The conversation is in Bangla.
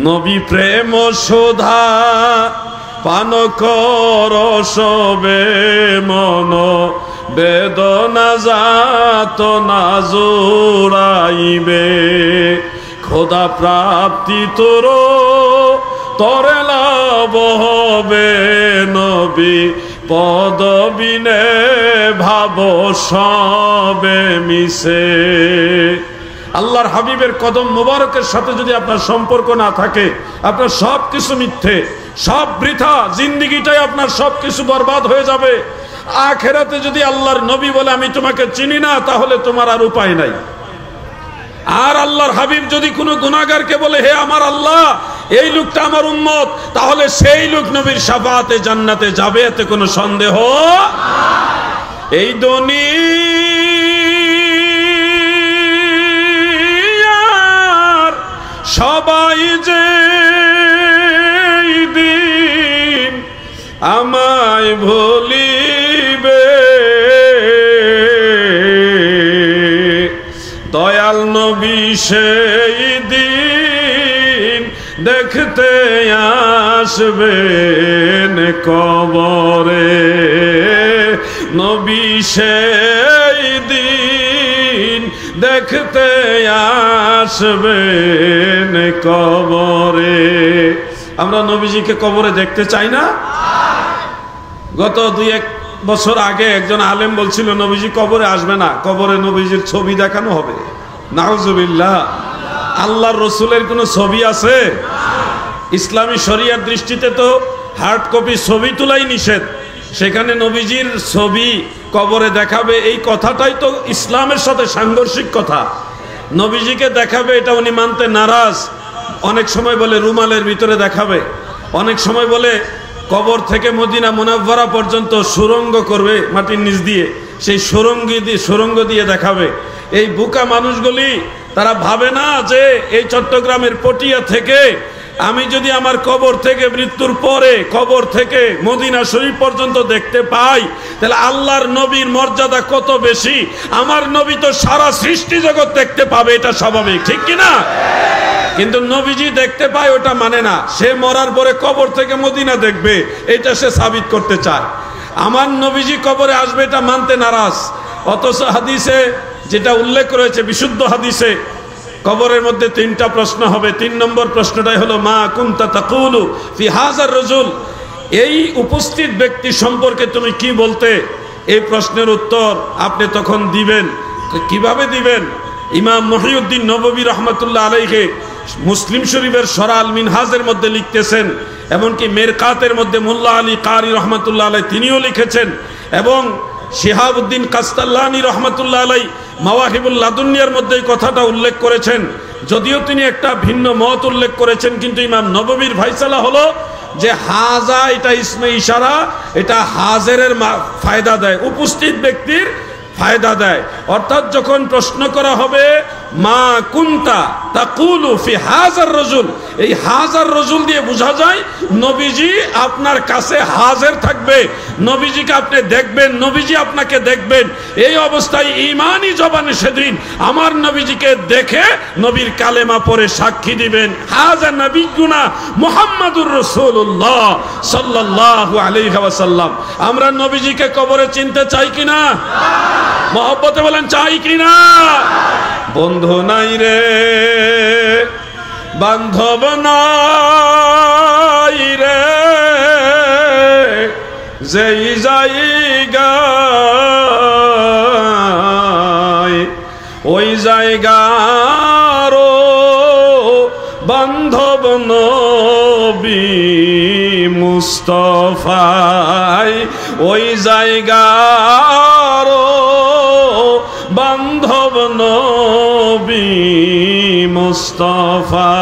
নবী প্রেম সুধা পান কর সবে মন বেদনা যাত না জোড়াইবে খোদা প্রাপ্তি তোর তরে লাভ হবে নবী পদবিনে ভাব সবে মিশে। আল্লাহর হাবিবের কদম মুবারকের সাথে যদি আপনার সম্পর্ক না থাকে আপনার সব কিছু মিথ্যে, সব বৃথা, জিন্দেগিটাই আপনার সব কিছু বরবাদ হয়ে যাবে। আখেরাতে যদি আল্লাহর নবী বলে আমি তোমাকে চিনি না, তাহলে তোমার আর উপায় নাই। আর আল্লাহর হাবিব যদি কোনো গুনাহগারকে বলে হে আমার আল্লাহ এই লোকটা আমার উম্মত, তাহলে সেই লোক নবীর শাফাআতে জান্নাতে যাবে, এতে কোনো সন্দেহ। এই দুনিয়ার সবাই যে দিন আমায় ভুলিবে, দয়াল নবী সেই দিন দেখতে আসবেন কবরে। নবী সেই দিন দেখতে আসবেন কবরে। আমরা নবীজিকে কবরে দেখতে চাই না? গত 2-1 বছর আগে একজন আলেম বলছিল নবীজি কবরে আসবে না, কবরে নবীজির ছবি দেখানো হবে। নাউজুবিল্লাহ। আল্লাহর রসুলের কোনো ছবি আছে? ইসলামী শরিয়ার দৃষ্টিতে তো হার্ড কপি ছবি তোলাই নিষেধ, সেখানে নবীজির ছবি কবরে দেখাবে, এই কথাটাই তো ইসলামের সাথে সাংঘর্ষিক কথা। নবীজিকে দেখাবে এটা উনি মানতে নারাজ। অনেক সময় বলে রুমালের ভিতরে দেখাবে, অনেক সময় বলে কবর থেকে মদিনা মুনাওয়ারা পর্যন্ত সুরঙ্গ করবে মাটির নিচ দিয়ে, সেই সুরঙ্গ দিয়ে দেখাবে। এই বোকা মানুষগুলি তারা ভাবে না যে এই চট্টগ্রামের পটিয়া থেকে আমি যদি আমার কবর থেকে মৃত্যুর পরে কবর থেকে মদিনা শরীফ পর্যন্ত দেখতে পাই, তাহলে আল্লাহর নবীর মর্যাদা কত বেশি। আমার নবী তো সারা সৃষ্টি জগৎ দেখতে পাবে, এটা স্বাভাবিক, ঠিক কিনা? কিন্তু নবীজি দেখতে পায় ওটা মানে না, সে মরার পরে কবর থেকে মদিনা দেখবে, এটা সে সাবিত করতে চায়। আমার নবীজি কবরে আসবে এটা মানতে নারাজ। অথচ হাদিসে যেটা উল্লেখ রয়েছে, বিশুদ্ধ হাদিসে, কবরের মধ্যে 3টা প্রশ্ন হবে। 3 নম্বর প্রশ্নটাই হলো মা কুনতা তাকুলু ফি হাযার রাজুল, এই উপস্থিত ব্যক্তি সম্পর্কে তুমি কি বলতে। এই প্রশ্নের উত্তর আপনি তখন দিবেন। কিভাবে দিবেন? ইমাম মহিউদ্দিন নববী রহমাতুল্লাহ আলাইহি মুসলিম শরীফের সরাল মিনহাজের মধ্যে লিখতেছেন, এমনকি মেরকাতের মধ্যে মোল্লা আলী কারি রহমাতুল্লাহ আলাই তিনিও লিখেছেন, এবং শিহাবুদ্দিন কাস্তাল্লানি রহমাতুল্লাহ আলাই মাওয়াহিবুল লাদুনিয়ার মধ্যে এই কথাটা উল্লেখ করেছেন। যদিও তিনি একটা ভিন্ন মত উল্লেখ করেছেন, কিন্তু ইমাম নববীর ফায়সালা হলো যে হাজা এটা ইসমে ইশারা, এটা হাজেরের ফায়দা দেয়, উপস্থিত ব্যক্তির ফায়দা দেয়। অর্থাৎ যখন প্রশ্ন করা হবে মা কুনতা তাকুলু ফি হাযার রাজুল, এই হাযার রাজুল দিয়ে বোঝা যায় নবীজি আপনার কাছে হাজির থাকবে, নবীজিকে আপনি দেখবেন, নবীজি আপনাকে দেখবেন। এই অবস্থায় ঈমানি জবানে সেদিন আমার নবীজিকে দেখে নবীর কালেমা পড়ে সাক্ষী দিবেন হাযা নবিয়ুনা মুহাম্মাদুর রাসূলুল্লাহ সাল্লাল্লাহু আলাইহি ওয়াসাল্লাম। আমরা নবীজিকে কবরে চিনতে চাই কিনা? মহব্বতে বলেন চাই কিনা? বন্ধু নাই রে, বান্ধব নাই রে, যেই জায়গায় ওই জায়গার বান্ধব নবী মুস্তাফায়, ওই জায়গার বান্ধব নবী মুস্তাফা।